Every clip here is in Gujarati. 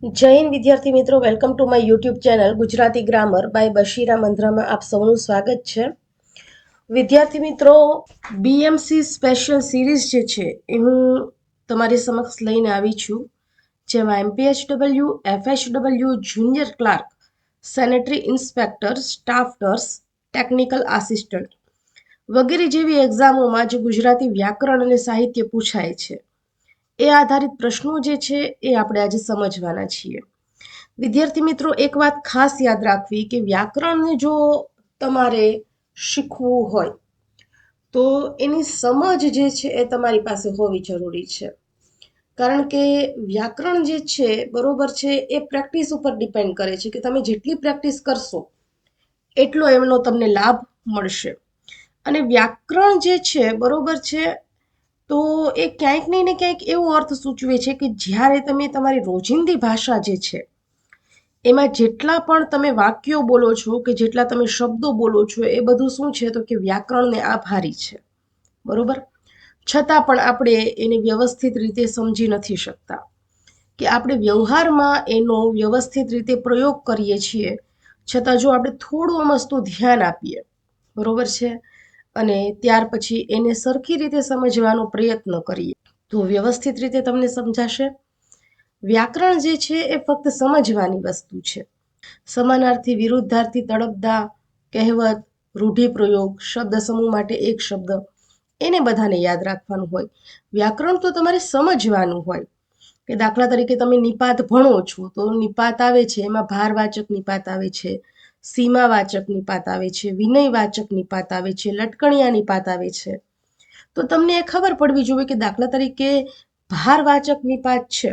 જય હિન્દ વિદ્યાર્થી મિત્રો, welcome to my YouTube channel Gujarati grammar by Bashira મંદ્રામાં આપ સૌનું સ્વાગત છે. વિદ્યાર્થી મિત્રો, બીએમસી સ્પેશિયલ સિરીઝ જે છે એ હું તમારી સમક્ષ લઈને આવી છું, જેમાં MPHW, FHW, junior clerk, sanitary inspector, staff nurse, technical assistant વગેરે જેવી એક્ઝામોમાં જે ગુજરાતી વ્યાકરણ અને સાહિત્ય પૂછાય છે એ આધારિત પ્રશ્નો જે છે એ આપણે આજે સમજવાના છીએ. વિદ્યાર્થી મિત્રો, એક વાત ખાસ યાદ રાખવી કે વ્યાકરણને જો તમારે શીખવું હોય તો એની સમજ જે છે એ તમારી પાસે હોવી જરૂરી છે. કારણ કે વ્યાકરણ જે છે બરોબર છે એ પ્રેક્ટિસ ઉપર ડિપેન્ડ કરે છે કે તમે જેટલી પ્રેક્ટિસ કરશો એટલો એમનો તમને લાભ મળશે. અને વ્યાકરણ જે છે બરોબર છે તો એ ક્યાંક નહીં ને ક્યાંક એવો અર્થ સૂચવે છે કે જ્યારે તમે તમારી રોજિંદી ભાષા જે છે એમાં જેટલા પણ તમે વાક્યો બોલો છો કે જેટલા તમે શબ્દો બોલો છો એ બધું શું છે તો કે વ્યાકરણને આભારી છે. બરોબર, છતાં પણ આપણે એને વ્યવસ્થિત રીતે સમજી નથી શકતા કે આપણે વ્યવહારમાં એનો વ્યવસ્થિત રીતે પ્રયોગ કરીએ છીએ, છતાં જો આપણે થોડું મસ્તું ધ્યાન આપીએ, બરોબર છે, અને ત્યાર પછી એને સરખી રીતે સમજવાનો પ્રયત્ન કરીએ તો વ્યવસ્થિત રીતે તમને સમજાશે. વ્યાકરણ જે છે એ ફક્ત સમજવાની વસ્તુ છે. સમાનાર્થી, વિરુદ્ધાર્થી, તળપદા, કહેવત, રૂઢિપ્રયોગ, શબ્દ સમૂહ માટે એક શબ્દ, એને બધાને યાદ રાખવાનું હોય. વ્યાકરણ તો તમારે સમજવાનું હોય કે દાખલા તરીકે તમે નિપાત ભણો છો તો નિપાત આવે છે, એમાં ભારવાચક નિપાત આવે છે, સીમાવાચક નિપાત આવે છે, વિનયવાચક નિપાત આવે છે, લટકણિયા નિપાત આવે છે. તો તમને એ ખબર પડવી જોઈએ કે દાખલા તરીકે ભારવાચક નિપાત છે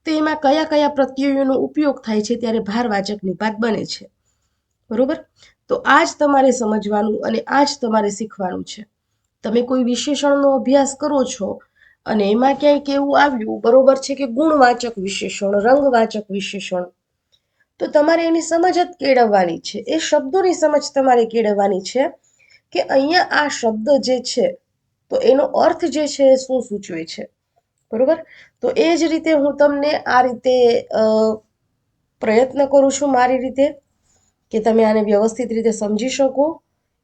તો એમાં કયા કયા પ્રત્યયોનો ઉપયોગ થાય છે ત્યારે ભારવાચક નિપાત બને છે. બરોબર, તો આ જ તમારે સમજવાનું અને આ જ તમારે શીખવાનું છે. તમે કોઈ વિશેષણનો અભ્યાસ કરો છો અને એમાં ક્યાંક એવું આવ્યું, બરોબર છે, કે ગુણવાચક વિશેષણ, રંગવાચક વિશેષણ, તો તમારે એની સમજ જ કેળવવાની છે. એ શબ્દોની સમજ તમારે કેળવવાની છે કે અહીંયા આ શબ્દ જે છે તો એનો અર્થ જે છે એ શું સૂચવે છે. બરોબર, તો એ જ રીતે હું તમને આ રીતે પ્રયત્ન કરું છું મારી રીતે કે તમે આને વ્યવસ્થિત રીતે સમજી શકો.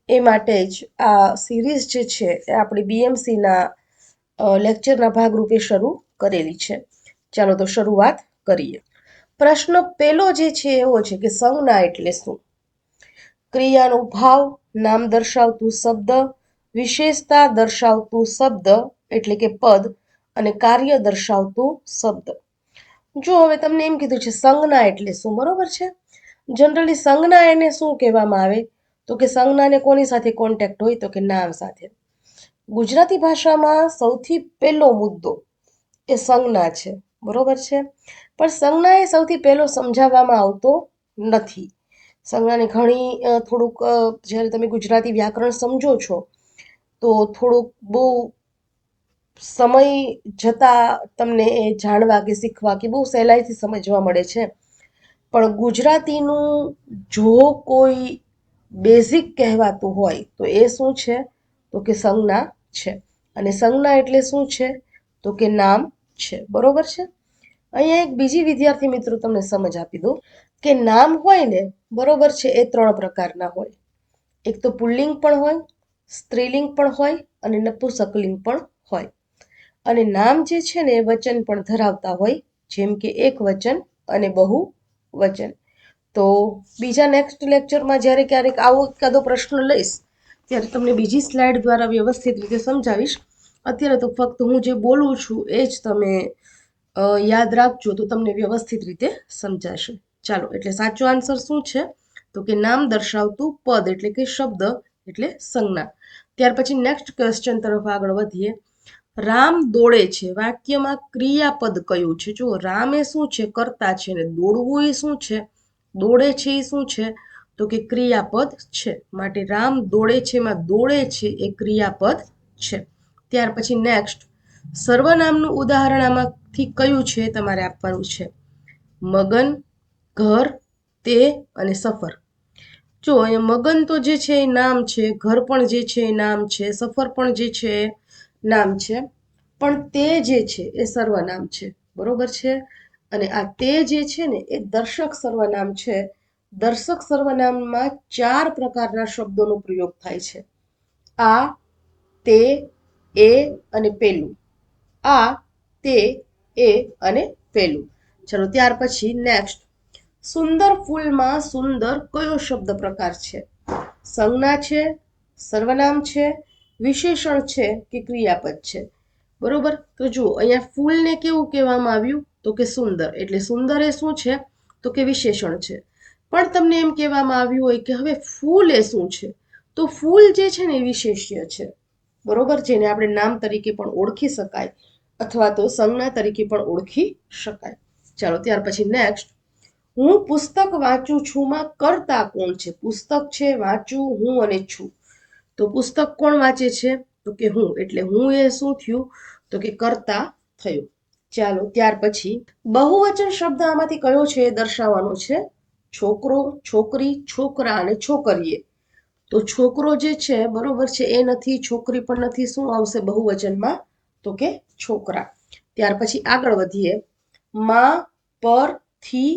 એ માટે જ આ સિરીઝ જે છે એ આપણી બીએમસીના લેક્ચરના ભાગરૂપે શરૂ કરેલી છે. ચાલો તો શરૂઆત કરીએ. પ્રશ્ન પહેલો જે છે એવો છે કે સંજ્ઞા એટલે શું? ક્રિયાનો ભાવ, નામ દર્શાવતું શબ્દ, વિશેષતા દર્શાવતું શબ્દ એટલે કે પદ, અને કાર્ય દર્શાવતું શબ્દ. જો હવે તમને એમ કીધું છે સંજ્ઞા એટલે શું, બરોબર છે. જનરલી સંજ્ઞા એને શું કહેવામાં આવે તો કે સંજ્ઞાને કોની સાથે કોન્ટેક્ટ હોય તો કે નામ સાથે. ગુજરાતી ભાષામાં સૌથી પહેલો મુદ્દો એ સંજ્ઞા છે, બરોબર છે. પણ સંજ્ઞા એ સૌથી પહેલો સમજાવવામાં આવતો નથી. સંજ્ઞાને ઘણી થોડુંક જ્યારે તમે ગુજરાતી વ્યાકરણ સમજો છો તો થોડુંક બહુ સમય જતાં તમને એ જાણવા કે શીખવા કે બહુ સહેલાઈથી સમજવા મળે છે. પણ ગુજરાતીનું જો કોઈ બેઝિક કહેવાતું હોય તો એ શું છે તો કે સંજ્ઞા છે. અને સંજ્ઞા એટલે શું છે તો કે નામ છે. બરોબર છે. અહીંયા એક બીજી વિદ્યાર્થી મિત્રો તમને સમજ આપી દઉં કે નામ હોય ને, બરોબર છે, એ ત્રણ પ્રકારના હોય. એક તો પુલ્લિંગ પણ હોય, સ્ત્રીલિંગ પણ હોય અને નપુંસકલિંગ પણ હોય. અને નામ જે છે ને એ વચન પણ ધરાવતા હોય, જેમ કે એક વચન અને બહુવચન. તો બીજા નેક્સ્ટ લેક્ચરમાં જ્યારે ક્યારેક આવો એકાદો પ્રશ્ન લઈશ ત્યારે તમને બીજી સ્લાઇડ દ્વારા વ્યવસ્થિત રીતે સમજાવીશ. અત્યારે તો ફક્ત હું જે બોલું છું એ જ તમે યાદ રાખજો તો તમને વ્યવસ્થિત રીતે સમજાશે. ચાલો, એટલે સાચો આન્સર શું છે તો કે નામ દર્શાવતું પદ એટલે કે શબ્દ એટલે સંજ્ઞા. ત્યાર પછી નેક્સ્ટ ક્વેશ્ચન તરફ આગળ વધીએ. રામ દોડે છે વાક્યમાં ક્રિયાપદ કયું છે? જો રામ એ શું છે? કર્તા છે. ને દોડવું એ શું છે? દોડે છે એ શું છે તો કે ક્રિયાપદ છે. માટે રામ દોડે છે એમાં દોડે છે એ ક્રિયાપદ છે. ત્યાર પછી નેક્સ્ટ, સર્વનામનું ઉદાહરણ આમાંથી કયું છે તમારે આપવાનું છે. મગન, ઘર, તે અને સફર. જો અહીંયા મગન તો જે છે એ નામ છે, ઘર પણ જે છે એ નામ છે, સફર પણ જે છે નામ છે, પણ તે જે છે એ સર્વનામ છે. બરોબર છે. અને આ તે જે છે ને એ દર્શક સર્વનામ છે. દર્શક સર્વનામમાં 4 પ્રકારના શબ્દોનો પ્રયોગ થાય છે. આ, તે, એ અને પેલું. આ, તે, એ અને પેલું. ચલો ત્યાર પછી નેક્સ્ટ. સુંદર ફૂલમાં સુંદર કયો શબ્દ પ્રકાર છે? સંજ્ઞા છે, સર્વનામ છે, વિશેષણ છે કે ક્રિયાપદ છે? બરોબર. તો જુઓ અહીંયા ફૂલને કેવું કહેવામાં આવ્યું? તો કે સુંદર. એટલે સુંદર એ શું છે? તો કે વિશેષણ છે. પણ તમને એમ કહેવામાં આવ્યું હોય કે હવે ફૂલ એ શું છે? તો ફૂલ જે છે ને એ વિશેષ્ય છે. બરોબર. જેને આપણે નામ તરીકે પણ ઓળખી શકાય અથવા તો સંજ્ઞા તરીકે પણ ઓળખી શકાય. ચાલો ત્યાર પછી નેક્સ્ટ. હું પુસ્તક વાંચું છું માં કર્તા કોણ છે? પુસ્તક છે, વાંચું, હું અને છું. તો પુસ્તક કોણ વાંચે છે? તો કે હું. એટલે હું એ શું થયું? તો કે કર્તા થયું. ચાલો ત્યાર પછી બહુવચન શબ્દ આમાંથી કયો છે એ દર્શાવવાનો છે. છોકરો, છોકરી, છોકરા અને છોકરીએ. તો છોકરો જે છે બરોબર છે એ નથી, છોકરી પણ નથી. શું આવશે બહુવચનમાં? તો કે છોકરા. ત્યાર પછી આગળ વધીએ. માં, પર, થી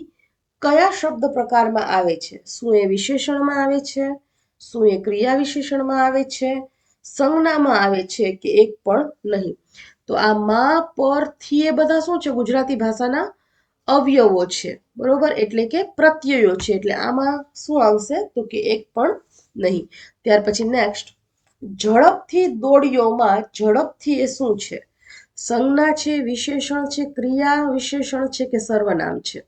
કયા શબ્દ પ્રકારમાં આવે છે? શું એ વિશેષણમાં આવે છે? શું એ ક્રિયા વિશેષણમાં આવે છે? સંજ્ઞામાં આવે છે કે એક પણ નહીં? તો આ માં, પર, થી એ બધા શું છે? ગુજરાતી ભાષાના અવયવો છે. બરોબર. એટલે કે પ્રત્યયો છે. એટલે આમાં શું આવશે? તો કે એક પણ નહીં. ત્યાર પછી નેક્સ્ટ. ઝડપથી દોડ્યોમાં ઝડપથી એ શું છે? સંજ્ઞા છે, વિશેષણ છે, ક્રિયા વિશેષણ છે કે સર્વનામ છે?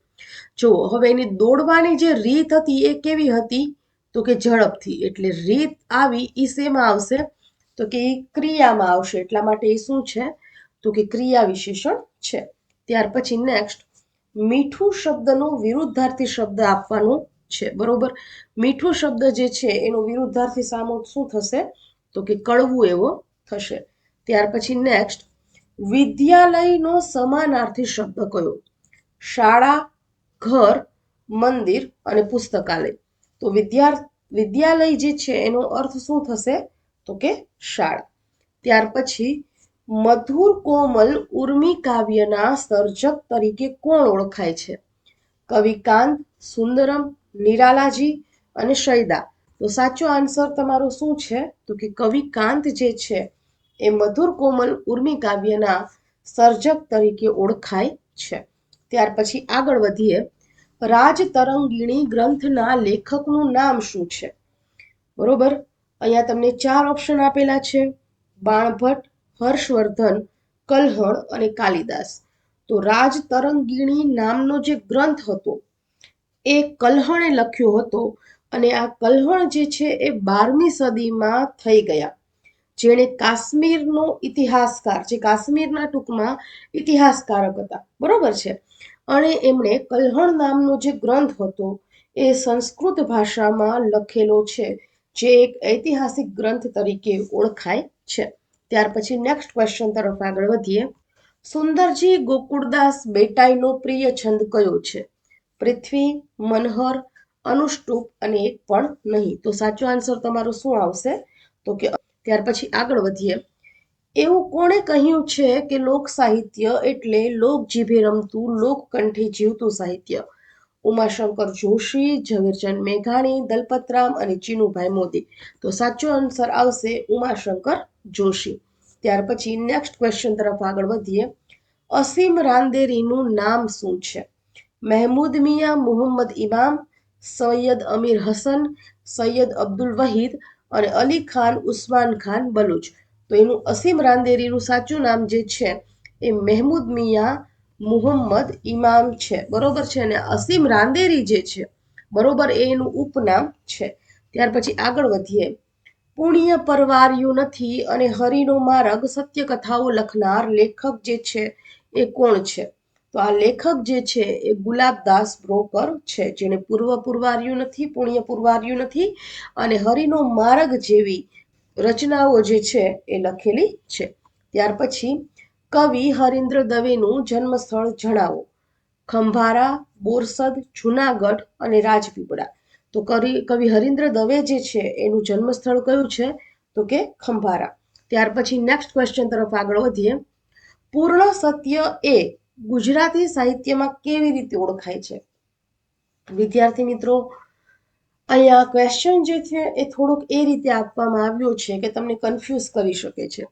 જુઓ હવે એની દોડવાની જે રીત હતી એ કેવી હતી? તો કે ઝડપથી. એટલે રીત આવી એ શેમાં આવશે? તો કે એ ક્રિયામાં આવશે. એટલા માટે એ શું છે? તો કે ક્રિયા વિશેષણ છે. ત્યાર પછી નેક્સ્ટ. મીઠું શબ્દનો વિરુદ્ધાર્થી શબ્દ આપવાનું છે. બરોબર. મીઠું શબ્દ જે છે એનો વિરુદ્ધાર્થી સામો શું થશે? તો કે કડવું એવો થશે. ત્યાર પછી નેક્સ્ટ. વિદ્યાલયનો સમાનાર્થી શબ્દ કયો? શાળા, ઘર, મંદિર અને પુસ્તકાલય. તો વિદ્યાલય જે છે એનો અર્થ શું થશે? તો કે શાળા. ત્યાર પછી મધુર કોમલ ઉર્મી કાવ્યના સર્જક તરીકે કોણ ઓળખાય છે? કવિ કાંત, સુંદરમ, નિરાલાજી અને શૈદા. તો સાચો આન્સર તમારો શું છે? તો કે કવિ કાંત જે છે એ મધુર કોમલ ઉર્મી કાવ્યના સર્જક તરીકે ઓળખાય છે. ત્યાર પછી આગળ વધીએ. રાજતરંગિણી ગ્રંથના લેખકનું નામ શું છે? બરોબર. અહીંયા તમને 4 ઓપ્શન આપેલા છે. બાણભટ્ટ, હર્ષવર્ધન, કલ્હણ અને કાલિદાસ. તો રાજતરંગિણી નામનો જે ગ્રંથ હતો એ કલ્હણે લખ્યો હતો. અને આ કલ્હણ જે છે એ 12મી સદીમાં થઈ ગયા. જેણે કાશ્મીરનો ઇતિહાસકાર, જે કાશ્મીરના ટૂંકમાં ઇતિહાસકારક હતા. બરોબર છે. અને એમણે કલ્હણ નામનો જે ગ્રંથ હતો એ સંસ્કૃત ભાષામાં લખેલો છે, જે એક ઐતિહાસિક ગ્રંથ તરીકે ઓળખાય છે. ત્યાર પછી નેક્સ્ટ ક્વેશ્ચન તરફ આગળ વધીએ. સુંદરજી ગોકુળદાસ બેટાઈનો પ્રિય છંદ કયો છે? પૃથ્વી, મનહર, અનુષ્ટુપ અને એક પણ નહીં. તો સાચો આન્સર તમારો શું આવશે? તો કે ત્યાર પછી આગળ વધીએ. એવું કોણે કહ્યું છે કે લોક સાહિત્ય એટલે લોક જીભે રમતું, લોકકંઠે જીવતું સાહિત્ય? ઉમાશંકર જોશી, ઝવેરચંદ મેઘાણી, દલપતરામ અને ચીનુભાઈ મોદી. તો સાચો આન્સર આવશે ઉમાશંકર જોશી. ત્યાર પછી નેક્સ્ટ ક્વેશ્ચન તરફ આગળ વધીએ. અસીમ રાંદેરીનું નામ શું છે? મહેમૂદ મિયા મુહમ્મદ ઇમામ, સૈયદ અમીર હસન, સૈયદ અબ્દુલ વહીદ અને અલી ખાન ઉસ્માન ખાન બલુચ. તો એનું અસીમ રાંદેરીનું સાચું નામ જે છે એ મહેમૂદ મિયા મુહમ્મદ ઇમામ છે. બરોબર છે. અને અસીમ રાંદેરી જે છે બરોબર એ એનું ઉપનામ છે. ત્યાર પછી આગળ વધીએ. પુણ્ય પરવાર્યું નથી અને હરિનો માર્ગ સત્ય કથાઓ લખનાર લેખક જે છે એ કોણ છે? તો આ લેખક જે છે એ ગુલાબદાસ બ્રોકર છે, જેને પૂર્વ પુરવાર્યું નથી, પુણ્ય પુરવાર્યું નથી અને હરિનો માર્ગ જેવી રચનાઓ જે છે એ લખેલી છે. ત્યાર પછી કવિ હરીન્દ્ર દવેનું જન્મસ્થળ જણાવો. ખંભારા, બોરસદ, જુનાગઢ અને રાજપીપળા. તો કવિ હરીન્દ્ર દવે જે છે એનું જન્મસ્થળ કયું છે? તો કે ખંભારા. ત્યાર પછી નેક્સ્ટ ક્વેશ્ચન તરફ આગળ વધીએ. પૂર્ણ સત્ય એ ગુજરાતી સાહિત્યમાં કેવી રીતે ઓળખાય છે? વિદ્યાર્થી મિત્રો, અહીંયા ક્વેશ્ચન જે છે એ થોડુંક એ રીતે આપવામાં આવ્યું છે કે તમને કન્ફ્યુઝ કરી શકે છે.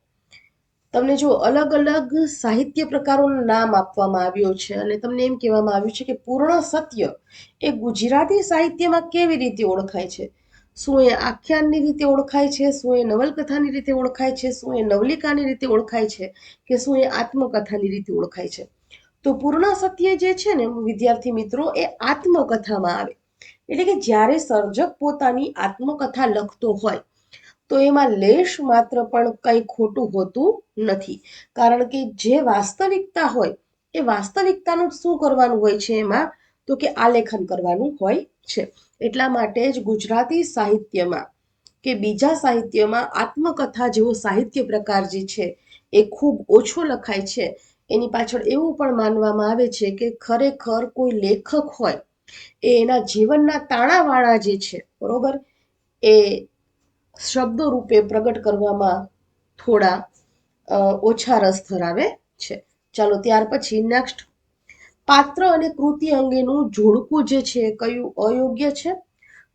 તમને જો અલગ અલગ સાહિત્ય પ્રકારોનું નામ આપવામાં આવ્યું છે અને તમને એમ કહેવામાં આવ્યું છે કે પૂર્ણ સત્ય એ ગુજરાતી સાહિત્યમાં કેવી રીતે ઓળખાય છે. શું એ આખ્યાનની રીતે ઓળખાય છે, શું એ નવલકથાની રીતે ઓળખાય છે, શું એ નવલિકાની રીતે ઓળખાય છે, કે શું એ આત્મકથાની રીતે ઓળખાય છે? તો પૂર્ણ સત્ય જે છે ને વિદ્યાર્થી મિત્રો, એ આત્મકથામાં આવે. એટલે કે જ્યારે સર્જક પોતાની આત્મકથા લખતો હોય તો એમાં લેશ માત્ર પણ કંઈ ખોટું હોતું નથી. કારણ કે જે વાસ્તવિકતા હોય એ વાસ્તવિકતાનું શું કરવાનું હોય છે એમાં, તો કે આલેખન કરવાનું હોય છે. એટલા માટે જ ગુજરાતી સાહિત્યમાં કે બીજા સાહિત્યમાં આત્મકથા જેવો સાહિત્ય પ્રકાર જે છે એ ખૂબ ઓછો લખાય છે. એની પાછળ એવું પણ માનવામાં આવે છે કે ખરેખર કોઈ લેખક હોય એ એના જીવનના તાણાવાણા જે છે, બરોબર, એ શબ્દો રૂપે પ્રગટ કરવામાં થોડા ઓછા રસ ધરાવે છે. ચાલો ત્યાર પછી નેક્સ્ટ, પાત્ર અને કૃતિ અંગેનું જોડકું જે છે કયું અયોગ્ય છે?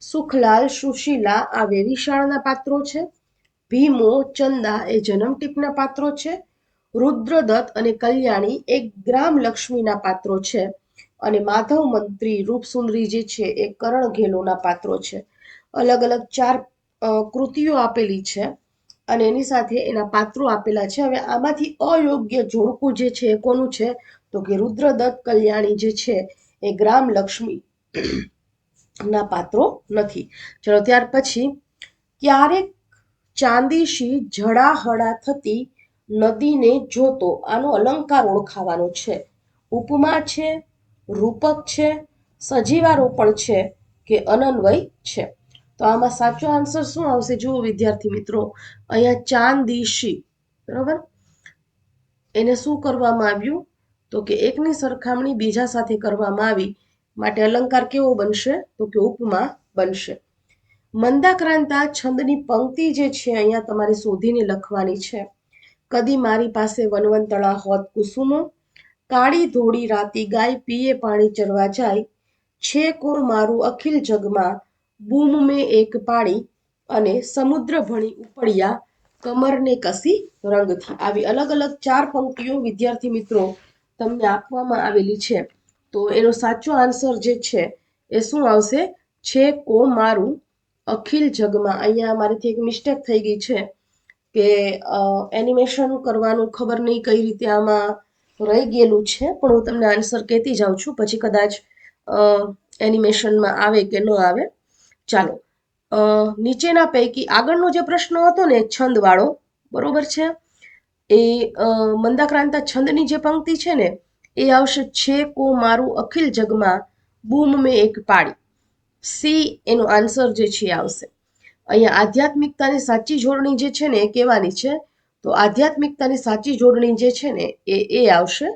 સુખલાલ, સુશીલા આ વેવિશાળના પાત્રો છે. ભીમો, ચંદા એ જન્મ ટીપના પાત્રો છે. રુદ્રદત્ત અને કલ્યાણી એક ગ્રામ લક્ષ્મીના પાત્રો છે. અને માધવ મંત્રી, રૂપસુંદરી જે છે એ કરણ ઘેલોના પાત્રો છે. અલગ અલગ 4 કૃતિઓ આપેલી છે અને એની સાથે એના પાત્રો આપેલા છે. હવે આમાંથી અયોગ્ય જોડકું જે છે એ કોનું છે? તો કે રુદ્રદત્ત, કલ્યાણી જે છે એ ગ્રામ લક્ષ્મી ના પાત્રો નથી. ચલો ત્યાર પછી, ક્યારેક ચાંદીશી જડાહડા થતી નદીને જોતો, આનો અલંકાર ઓળખાવાનો છે. ઉપમા છે, રૂપક છે, સજીવારોપણ છે, કે અનન્વય છે? તો આમાં સાચો આન્સર શું આવશે? જુઓ વિદ્યાર્થી મિત્રો, અહીંયા ચાંદીશી, બરોબર, એને શું કરવામાં આવ્યું? તો કે એકની સરખામણી બીજા સાથે કરવામાં આવી, માટે અલંકાર કેવો બનશે? તો કે ઉપમા બનશે. મંદાક્રાંતા છંદની પંક્તિ જે છે અહીંયા તમારે શોધીને લખવાની છે. કદી મારી પાસે વનવંતળા હોત કુસુમો, કાળી ધોળી રાતી ગાય પીએ પાણી ચરવા જાય, છે કો મારું અખિલ જગમાં, બૂમ મેં એક પાડી, અને સમુદ્ર ભણી ઉપડ્યા કમરને કસી રંગથી. આવી અલગ અલગ 4 પંક્તિઓ વિદ્યાર્થી મિત્રો તમને આપવામાં આવેલી છે. તો એનો સાચો આન્સર જે છે એ શું આવશે? છે કો મારું અખિલ જગમાં. અહીંયા મારીથી એક મિસ્ટેક થઈ ગઈ છે કે એનિમેશન કરવાનું ખબર નહીં કઈ રીતે આમાં રહી ગયેલું છે, પણ હું તમને આન્સર કહેતી જાઉં છું, પછી કદાચ એનિમેશનમાં આવે કે ન આવે. ચાલો, નીચેના પૈકી આગળનો જે પ્રશ્ન હતો ને છંદવાળો, બરોબર છે, એ મંદાક્રાંતા છંદની જે પંક્તિ છે ને એ આવશે, છે કો મારું અખિલ જગમાં, બૂમ મેં એક પાડી. સી એનો આન્સર જે છે આવશે. અહીંયા આધ્યાત્મિકતાની સાચી જોડણી જે છે ને એ કહેવાની છે. તો આધ્યાત્મિકતાની સાચી જોડણી જે છે ને એ આવશે.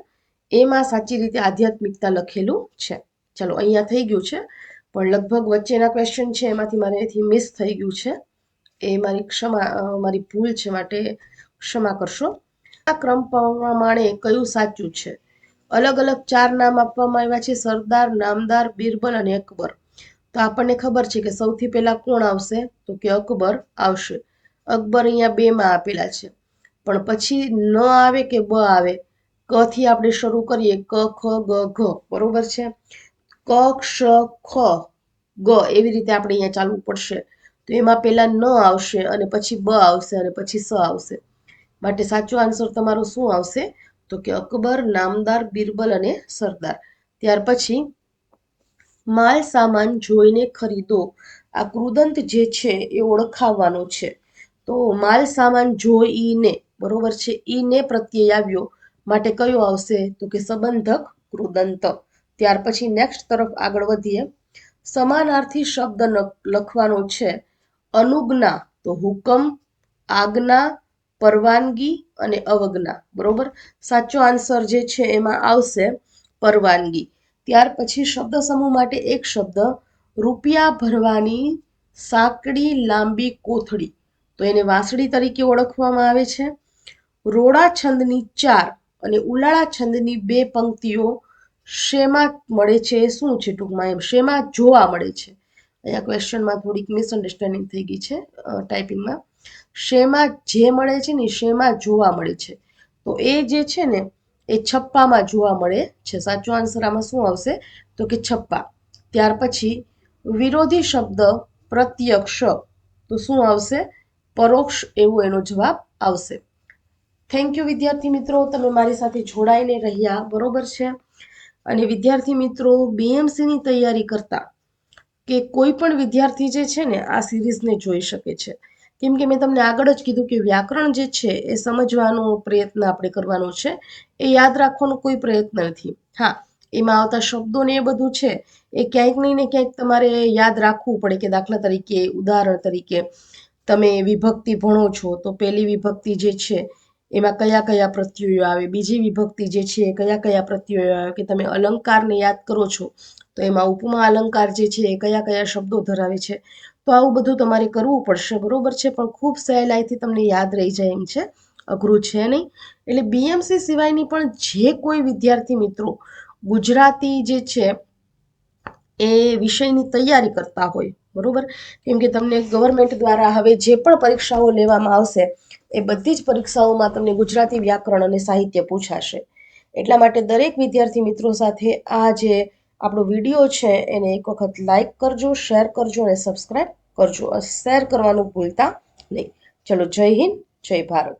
એમાં સાચી રીતે આધ્યાત્મિકતા લખેલું છે. ચલો અહીંયા થઈ ગયું છે, પણ લગભગ વચ્ચેના ક્વેશ્ચન છે એમાંથી મારેથી મિસ થઈ ગયું છે. એ મારી ભૂલ છે, માટે ક્ષમા કરશો. આ ક્રમ પ્રમાણે કયું સાચું છે? અલગ અલગ 4 નામ આપવામાં આવ્યા છે, સરદાર, નામદાર, બિરબલ અને અકબર. તો આપણને ખબર છે કે સૌથી પહેલા કોણ આવશે? તો કે અકબર આવશે. અકબર અહીંયા 2 માં આપેલા છે, પણ પછી ન આવે કે બ આવે? ક થી આપણે શરૂ કરીએ, ક ખ ગ ઘ, બરોબર છે. ક ક્ષ ખ ગ એવી રીતે આપણે અહીંયા ચાલવું પડશે. તો એમાં પહેલા ન આવશે અને પછી બ આવશે અને પછી સ આવશે. માટે સાચો આન્સર તમારો શું આવશે? તો કે અકબર, નામદાર, બિરબલ અને સરદાર. ત્યાર પછી, માલ સામાન જોઈને ખરીદો, આ કૃદંત જે છે એ ઓળખાવવાનો છે. તો માલ સામાન જોઈને, બરોબર છે, ઈને પ્રત્યય આવ્યો, માટે કયો આવશે? તો કે સંબંધક કૃદંત. ત્યાર પછી નેક્સ્ટ તરફ આગળ વધીએ. સમાનાર્થી શબ્દ લખવાનો છે. અનુજ્ઞા તો હુકમ, આજ્ઞા, પરવાનગી અને અવજ્ઞા, બરોબર. સાચો આન્સર જે છે એમાં આવશે પરવાનગી. ત્યાર પછી શબ્દ સમૂહ માટે એક શબ્દ, રૂપિયા ભરવાની સાંકડી લાંબી કોથળી, તો એને વાંસળી તરીકે ઓળખવામાં આવે છે. રોડા છંદની 4 અને ઉલાળા છંદની બે પંક્તિઓ શેમાં મળે છે, શું છે ટૂંકમાં એમ શેમાં જોવા મળે છે. અહીંયા ક્વેશ્ચનમાં થોડીક મિસઅન્ડરસ્ટેન્ડિંગ થઈ ગઈ છે ટાઈપિંગમાં. શેમાં જે મળે છે ને શેમાં જોવા મળે છે, તો એ જે છે ને એ છપ્પામાં જોવા મળે છે. સાચો આન્સર આમાં શું આવશે તો કે છપ્પા. ત્યાર પછી વિરોધી શબ્દ પ્રત્યક્ષ, તો શું આવશે પરોક્ષ, એવો એનો જવાબ આવશે. થેન્ક યુ વિદ્યાર્થી મિત્રો, તમે મારી સાથે જોડાઈને રહ્યા, બરોબર છે. અને વિદ્યાર્થી મિત્રો, બીએમસીની તૈયારી કરતા કે કોઈ પણ વિદ્યાર્થી જે છે ને આ સિરીઝને જોઈ શકે છે. કેમ કે મેં તમને આગળ જ કીધું કે વ્યાકરણ જે છે એ સમજવાનો પ્રયત્ન આપણે કરવાનો છે, એ યાદ રાખવાનો કોઈ પ્રયત્ન નથી. હા, એમાં આવતા શબ્દો ને એ બધું છે એ ક્યાંક નહીં ને ક્યાંક તમારે યાદ રાખવું પડે. કે દાખલા તરીકે, ઉદાહરણ તરીકે, તમે વિભક્તિ ભણો છો તો પહેલી વિભક્તિ જે છે એમાં કયા કયા પ્રત્યયો આવે, બીજી વિભક્તિ જે છે એ કયા કયા પ્રત્યયો આવે. કે તમે અલંકારને યાદ કરો છો તો એમાં ઉપમા અલંકાર જે છે એ કયા કયા શબ્દો ધરાવે છે. તો આવું બધું તમારે કરવું પડશે, બરોબર છે. પણ ખૂબ સહેલાઈથી તમને યાદ રહી જાય એમ છે, અઘરું છે નહીં. એટલે બીએમસી સિવાયની પણ જે કોઈ વિદ્યાર્થી મિત્રો ગુજરાતી જે છે એ વિષયની તૈયારી કરતા હોય, બરોબર. કેમ કે તમને ગવર્મેન્ટ દ્વારા હવે જે પણ પરીક્ષાઓ લેવામાં આવશે એ બધી જ પરીક્ષાઓમાં તમને ગુજરાતી વ્યાકરણ અને સાહિત્ય પૂછાશે. એટલા માટે દરેક વિદ્યાર્થી મિત્રો સાથે આ જે આપણો વિડીયો છે એને એક વખત લાઈક કરજો, શેર કરજો અને સબસ્ક્રાઈબ કરજો. શેર કરવાનું ભૂલતા નહીં. ચલો, જય હિન્દ, જય ભારત.